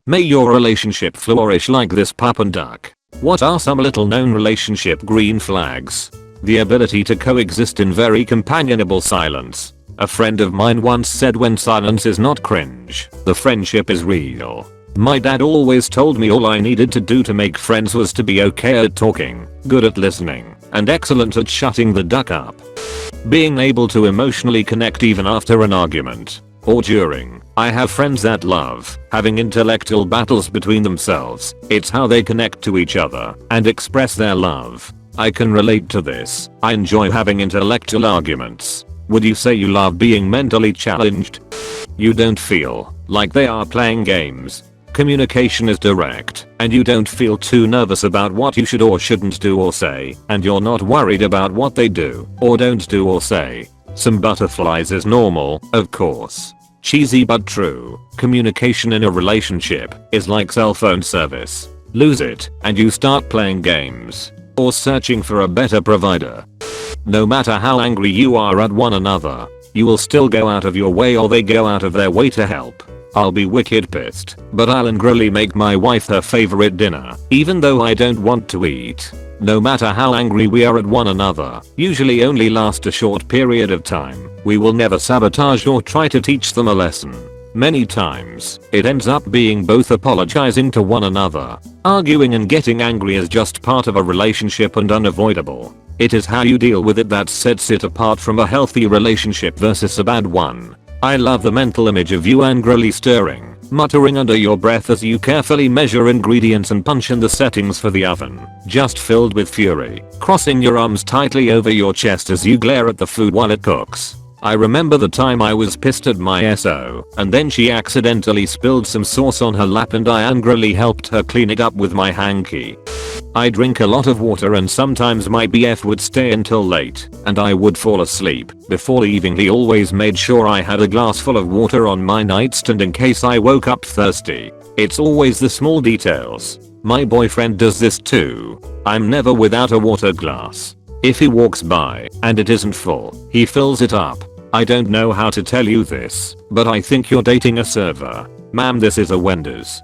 May your relationship flourish like this pup and duck. What are some little known relationship green flags? The ability to coexist in very companionable silence. A friend of mine once said when silence is not cringe, the friendship is real. My dad always told me all I needed to do to make friends was to be okay at talking, good at listening, and excellent at shutting the duck up. Being able to emotionally connect even after an argument or during. I have friends that love having intellectual battles between themselves. It's how they connect to each other and express their love. I can relate to this. I enjoy having intellectual arguments. Would you say you love being mentally challenged? You don't feel like they are playing games. Communication is direct, and you don't feel too nervous about what you should or shouldn't do or say, and you're not worried about what they do or don't do or say. Some butterflies is normal, of course. Cheesy but true. Communication in a relationship is like cell phone service. Lose it, and you start playing games or searching for a better provider. No matter how angry you are at one another, you will still go out of your way or they go out of their way to help. I'll be wicked pissed, but I'll angrily make my wife her favorite dinner, even though I don't want to eat. No matter how angry we are at one another, usually only last a short period of time, we will never sabotage or try to teach them a lesson. Many times, it ends up being both apologizing to one another. Arguing and getting angry is just part of a relationship and unavoidable. It is how you deal with it that sets it apart from a healthy relationship versus a bad one. I love the mental image of you angrily stirring, muttering under your breath as you carefully measure ingredients and punch in the settings for the oven, just filled with fury, crossing your arms tightly over your chest as you glare at the food while it cooks. I remember the time I was pissed at my SO, and then she accidentally spilled some sauce on her lap and I angrily helped her clean it up with my hanky. I drink a lot of water and sometimes my BF would stay until late, and I would fall asleep. Before leaving he always made sure I had a glass full of water on my nightstand in case I woke up thirsty. It's always the small details. My boyfriend does this too. I'm never without a water glass. If he walks by and it isn't full, he fills it up. I don't know how to tell you this, but I think you're dating a server. Ma'am, this is a Wendy's.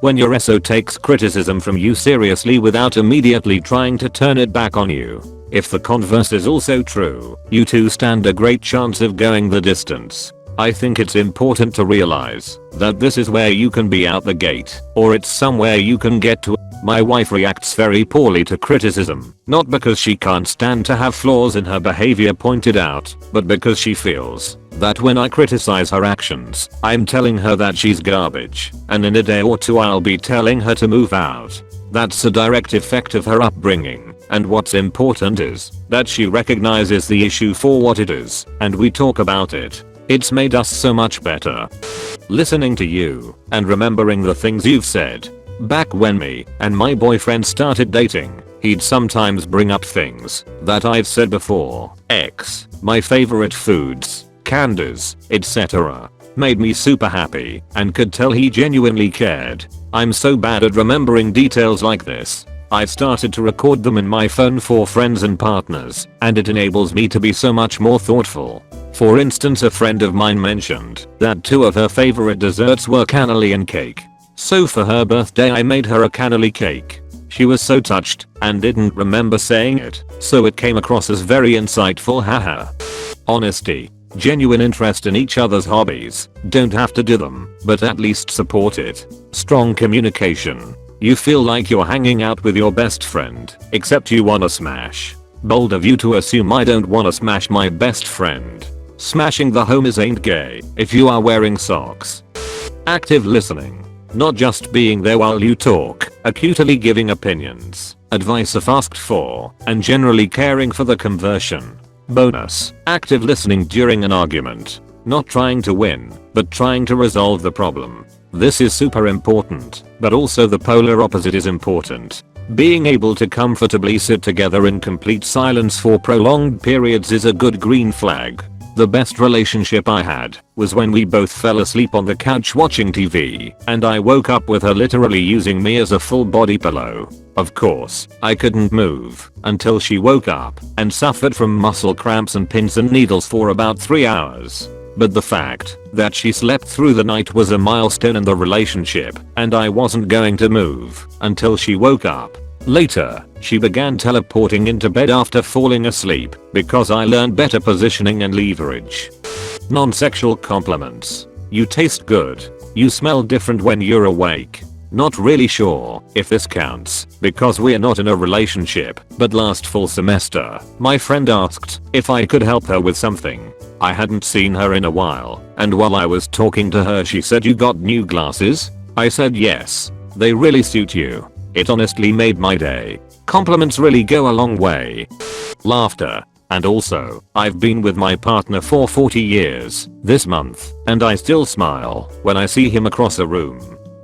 When your SO takes criticism from you seriously without immediately trying to turn it back on you. If the converse is also true, you two stand a great chance of going the distance. I think it's important to realize that this is where you can be out the gate, or it's somewhere you can get to. My wife reacts very poorly to criticism, not because she can't stand to have flaws in her behavior pointed out, but because she feels that when I criticize her actions, I'm telling her that she's garbage, and in a day or two I'll be telling her to move out. That's a direct effect of her upbringing, and what's important is that she recognizes the issue for what it is, and we talk about it. It's made us so much better. Listening to you, and remembering the things you've said. Back when me and my boyfriend started dating, he'd sometimes bring up things that I've said before. My favorite foods, candies, etc. Made me super happy and could tell he genuinely cared. I'm so bad at remembering details like this. I've started to record them in my phone for friends and partners, and it enables me to be so much more thoughtful. For instance, a friend of mine mentioned that two of her favorite desserts were cannoli and cake. So for her birthday I made her a cannoli cake. She was so touched and didn't remember saying it, so it came across as very insightful, haha. Honesty. Genuine interest in each other's hobbies. Don't have to do them, but at least support it. Strong communication. You feel like you're hanging out with your best friend, except you wanna smash. Bold of you to assume I don't wanna smash my best friend. Smashing the homies ain't gay if you are wearing socks. Active listening. Not just being there while you talk, acutely giving opinions, advice if asked for, and generally caring for the conversion. Bonus. Active listening during an argument. Not trying to win, but trying to resolve the problem. This is super important, but also the polar opposite is important. Being able to comfortably sit together in complete silence for prolonged periods is a good green flag. The best relationship I had was when we both fell asleep on the couch watching TV, and I woke up with her literally using me as a full body pillow. Of course, I couldn't move until she woke up and suffered from muscle cramps and pins and needles for about 3 hours. but the fact that she slept through the night was a milestone in the relationship, and I wasn't going to move until she woke up. Later, she began teleporting into bed after falling asleep because I learned better positioning and leverage. Non-sexual compliments. You taste good. You smell different when you're awake. Not really sure if this counts because we're not in a relationship, but last fall semester, my friend asked if I could help her with something. I hadn't seen her in a while, and while I was talking to her she said, "You got new glasses?" I said yes. They really suit you. It honestly made my day. Compliments really go a long way. Laughter. And also, I've been with my partner for 40 years this month, and I still smile when I see him across a room.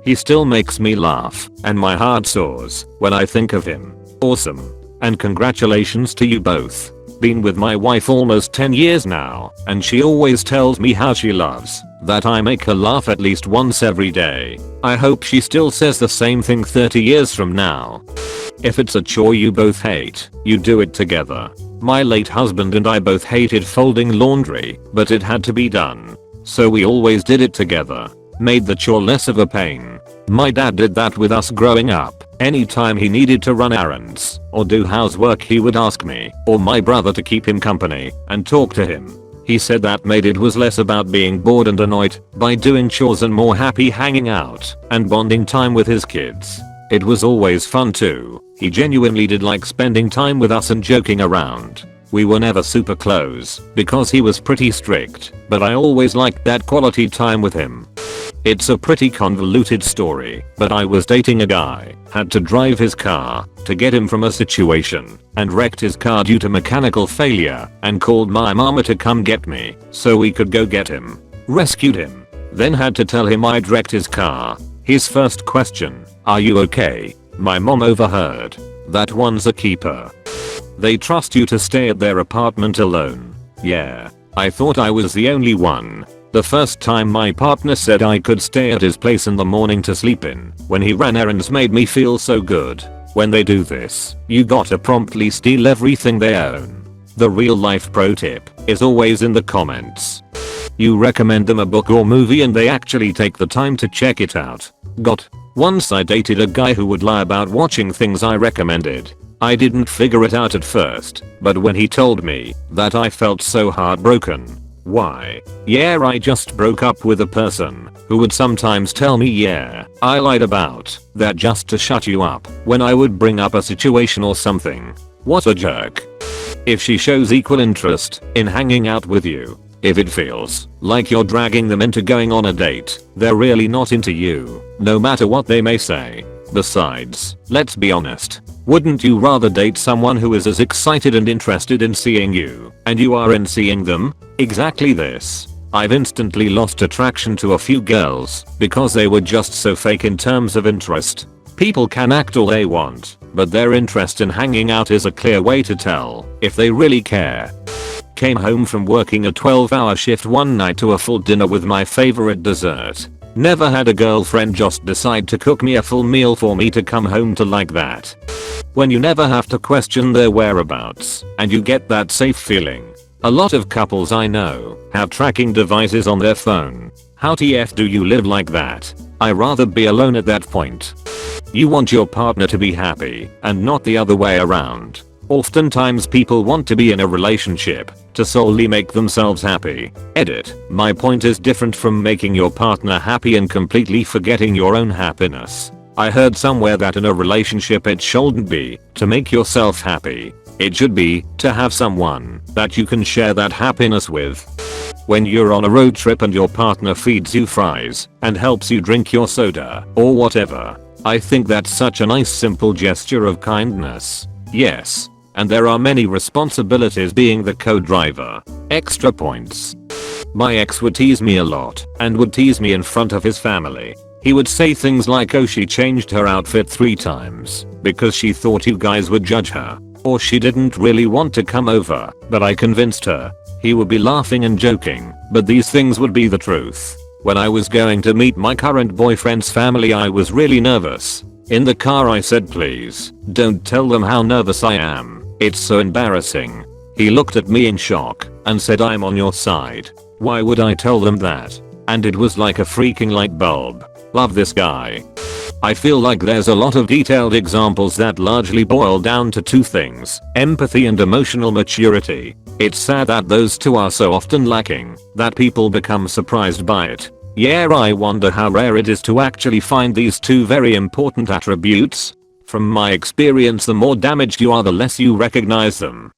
He still makes me laugh, and my heart soars when I think of him. Awesome. And congratulations to you both. Been with my wife almost 10 years now, and she always tells me how she loves that I make her laugh at least once every day. I hope she still says the same thing 30 years from now. If it's a chore you both hate, you do it together. My late husband and I both hated folding laundry, but it had to be done. So we always did it together. Made the chore less of a pain. My dad did that with us growing up. Anytime he needed to run errands or do housework he would ask me or my brother to keep him company and talk to him. He said that made it was less about being bored and annoyed by doing chores and more happy hanging out and bonding time with his kids. It was always fun too. He genuinely did like spending time with us and joking around. We were never super close because he was pretty strict, but I always liked that quality time with him. It's a pretty convoluted story, but I was dating a guy, had to drive his car to get him from a situation, and wrecked his car due to mechanical failure, and called my mama to come get me so we could go get him. Rescued him. Then had to tell him I'd wrecked his car. His first question, "Are you okay?" My mom overheard. That one's a keeper. They trust you to stay at their apartment alone. Yeah. I thought I was the only one. The first time my partner said I could stay at his place in the morning to sleep in when he ran errands made me feel so good. When they do this, you gotta promptly steal everything they own. The real life pro tip is always in the comments. You recommend them a book or movie and they actually take the time to check it out. Once I dated a guy who would lie about watching things I recommended. I didn't figure it out at first, but when he told me that I felt so heartbroken. Why? Yeah, I just broke up with a person who would sometimes tell me yeah, I lied about that just to shut you up when I would bring up a situation or something. What a jerk. If she shows equal interest in hanging out with you, if it feels like you're dragging them into going on a date, they're really not into you, no matter what they may say. Besides, let's be honest. Wouldn't you rather date someone who is as excited and interested in seeing you and you are in seeing them? Exactly this. I've instantly lost attraction to a few girls because they were just so fake in terms of interest. People can act all they want, but their interest in hanging out is a clear way to tell if they really care. Came home from working a 12-hour shift one night to a full dinner with my favorite dessert. Never had a girlfriend just decide to cook me a full meal for me to come home to like that. When you never have to question their whereabouts and you get that safe feeling. A lot of couples I know have tracking devices on their phone. How TF do you live like that? I'd rather be alone at that point. You want your partner to be happy and not the other way around. Oftentimes people want to be in a relationship to solely make themselves happy. Edit. My point is different from making your partner happy and completely forgetting your own happiness. I heard somewhere that in a relationship it shouldn't be to make yourself happy. It should be to have someone that you can share that happiness with. When you're on a road trip and your partner feeds you fries and helps you drink your soda or whatever, I think that's such a nice simple gesture of kindness. Yes. And there are many responsibilities being the co-driver. Extra points. My ex would tease me a lot and would tease me in front of his family. He would say things like, "Oh, she changed her outfit 3 times because she thought you guys would judge her." Or she didn't really want to come over, but I convinced her. He would be laughing and joking, but these things would be the truth. When I was going to meet my current boyfriend's family I was really nervous. In the car I said, "Please, don't tell them how nervous I am. It's so embarrassing." He looked at me in shock and said, "I'm on your side." Why would I tell them that? And it was like a freaking light bulb. Love this guy. I feel like there's a lot of detailed examples that largely boil down to two things, empathy and emotional maturity. It's sad that those two are so often lacking, that people become surprised by it. Yeah, I wonder how rare it is to actually find these two very important attributes. From my experience, the more damaged you are, the less you recognize them.